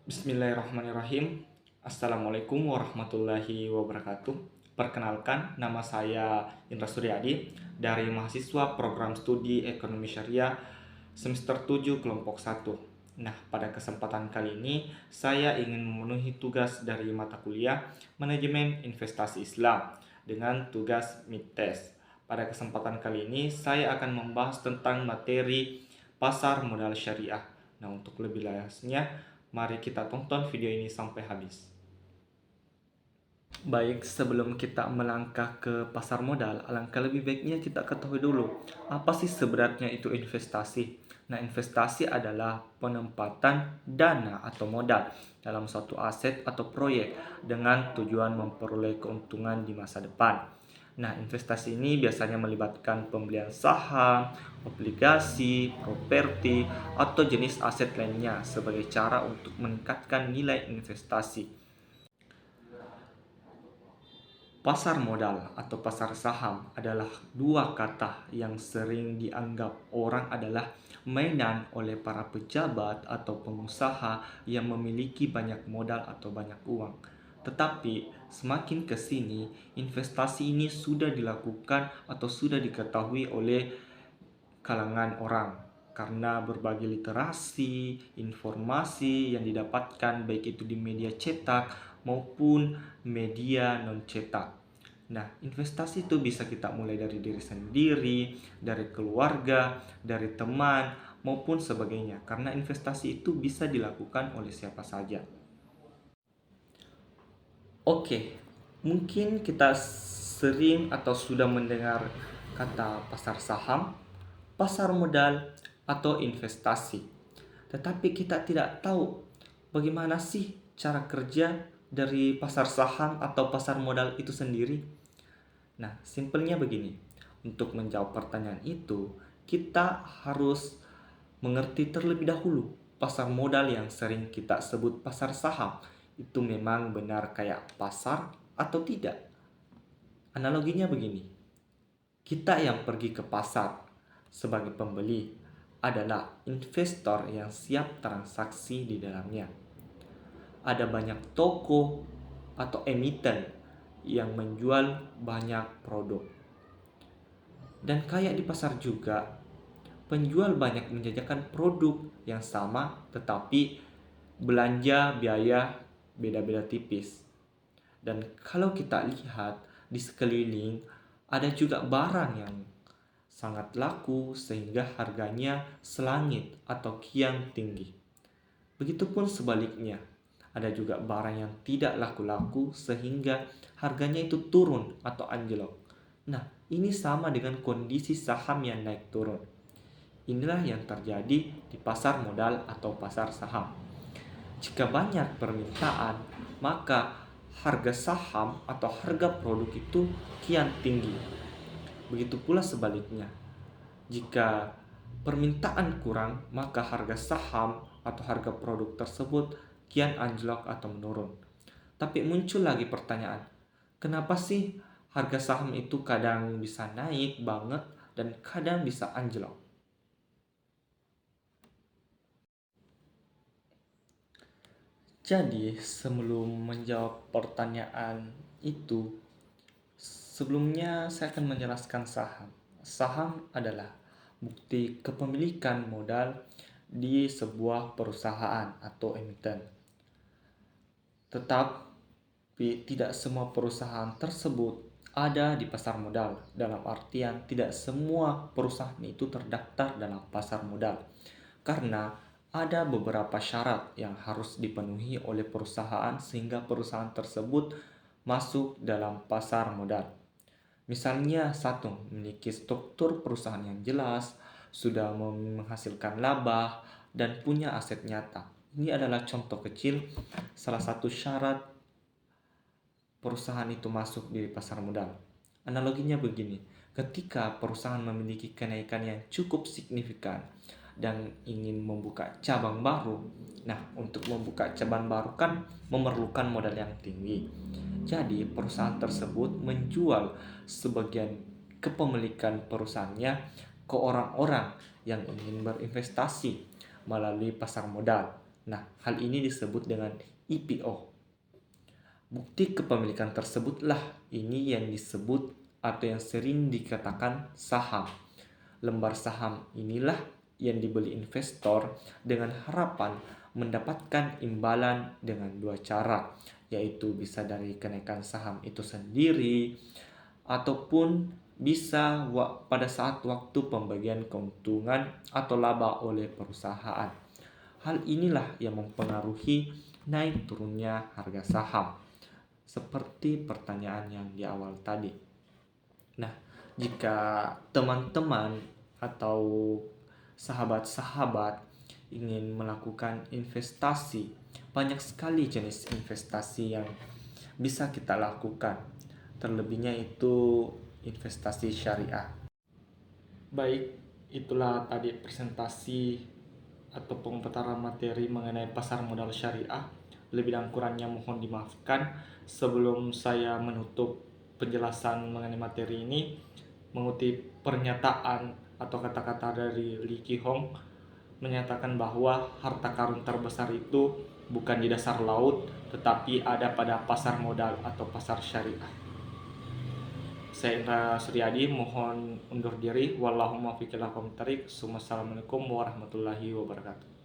Bismillahirrahmanirrahim. Assalamualaikum warahmatullahi wabarakatuh. Perkenalkan, nama saya Indra Suryadi dari mahasiswa program studi Ekonomi Syariah semester 7 kelompok 1. Nah, pada kesempatan kali ini saya ingin memenuhi tugas dari mata kuliah Manajemen Investasi Islam dengan tugas midtest. Pada kesempatan kali ini saya akan membahas tentang materi pasar modal syariah. Nah, untuk lebih jelasnya, mari kita tonton video ini sampai habis. Baik, sebelum kita melangkah ke pasar modal, alangkah lebih baiknya kita ketahui dulu apa sih sebenarnya itu investasi. Nah, investasi adalah penempatan dana atau modal dalam suatu aset atau proyek dengan tujuan memperoleh keuntungan di masa depan. Nah, investasi ini biasanya melibatkan pembelian saham, obligasi, properti, atau jenis aset lainnya sebagai cara untuk meningkatkan nilai investasi. Pasar modal atau pasar saham adalah dua kata yang sering dianggap orang adalah mainan oleh para pejabat atau pengusaha yang memiliki banyak modal atau banyak uang. Tetapi semakin ke sini, investasi ini sudah dilakukan atau sudah diketahui oleh kalangan orang karena berbagai literasi, informasi yang didapatkan baik itu di media cetak maupun media non cetak. Nah, investasi itu bisa kita mulai dari diri sendiri, dari keluarga, dari teman, maupun sebagainya. Karena investasi itu bisa dilakukan oleh siapa saja. Oke, mungkin kita sering atau sudah mendengar kata pasar saham, pasar modal, atau investasi. Tetapi kita tidak tahu bagaimana sih cara kerja dari pasar saham atau pasar modal itu sendiri. Nah, simpelnya begini. Untuk menjawab pertanyaan itu, kita harus mengerti terlebih dahulu pasar modal yang sering kita sebut pasar saham. Itu memang benar kayak pasar atau tidak? Analoginya begini. Kita yang pergi ke pasar sebagai pembeli adalah investor yang siap transaksi di dalamnya. Ada banyak toko atau emiten yang menjual banyak produk. Dan kayak di pasar juga, penjual banyak menjajakan produk yang sama tetapi belanja biaya beda-beda tipis. Dan kalau kita lihat di sekeliling, ada juga barang yang sangat laku sehingga harganya selangit atau kian tinggi. Begitupun sebaliknya, ada juga barang yang tidak laku-laku sehingga harganya itu turun atau anjlok. Nah, ini sama dengan kondisi saham yang naik turun. Inilah yang terjadi di pasar modal atau pasar saham. Jika banyak permintaan, maka harga saham atau harga produk itu kian tinggi. Begitu pula sebaliknya. Jika permintaan kurang, maka harga saham atau harga produk tersebut kian anjlok atau menurun. Tapi muncul lagi pertanyaan, kenapa sih harga saham itu kadang bisa naik banget dan kadang bisa anjlok? Jadi, sebelum menjawab pertanyaan itu, sebelumnya saya akan menjelaskan saham. Saham adalah bukti kepemilikan modal di sebuah perusahaan atau emiten. Tetapi tidak semua perusahaan tersebut ada di pasar modal. Dalam artian tidak semua perusahaan itu terdaftar dalam pasar modal. Karena ada beberapa syarat yang harus dipenuhi oleh perusahaan sehingga perusahaan tersebut masuk dalam pasar modal. Misalnya satu, memiliki struktur perusahaan yang jelas, sudah menghasilkan laba, dan punya aset nyata. Ini adalah contoh kecil salah satu syarat perusahaan itu masuk di pasar modal. Analoginya begini, ketika perusahaan memiliki kenaikan yang cukup signifikan dan ingin membuka cabang baru, nah untuk membuka cabang baru kan memerlukan modal yang tinggi. Jadi perusahaan tersebut menjual sebagian kepemilikan perusahaannya ke orang-orang yang ingin berinvestasi melalui pasar modal. Nah, hal ini disebut dengan IPO. Bukti kepemilikan tersebutlah ini yang disebut atau yang sering dikatakan saham. Lembar saham inilah yang dibeli investor dengan harapan mendapatkan imbalan dengan dua cara, yaitu bisa dari kenaikan saham itu sendiri ataupun bisa pada saat waktu pembagian keuntungan atau laba oleh perusahaan. Hal inilah yang mempengaruhi naik turunnya harga saham. Seperti pertanyaan yang di awal tadi. Nah, jika teman-teman atau sahabat-sahabat ingin melakukan investasi, banyak sekali jenis investasi yang bisa kita lakukan. Terlebihnya itu investasi syariah. Baik, itulah tadi presentasi atau pemutaran materi mengenai pasar modal syariah. Lebih dan kurangnya mohon dimaafkan. Sebelum saya menutup penjelasan mengenai materi ini, mengutip pernyataan atau kata-kata dari Lee Ki Hong, menyatakan bahwa harta karun terbesar itu bukan di dasar laut, tetapi ada pada pasar modal atau pasar syariah. Saya Indra Suryadi mohon undur diri. Wallahumma fiqh. Assalamualaikum warahmatullahi wabarakatuh.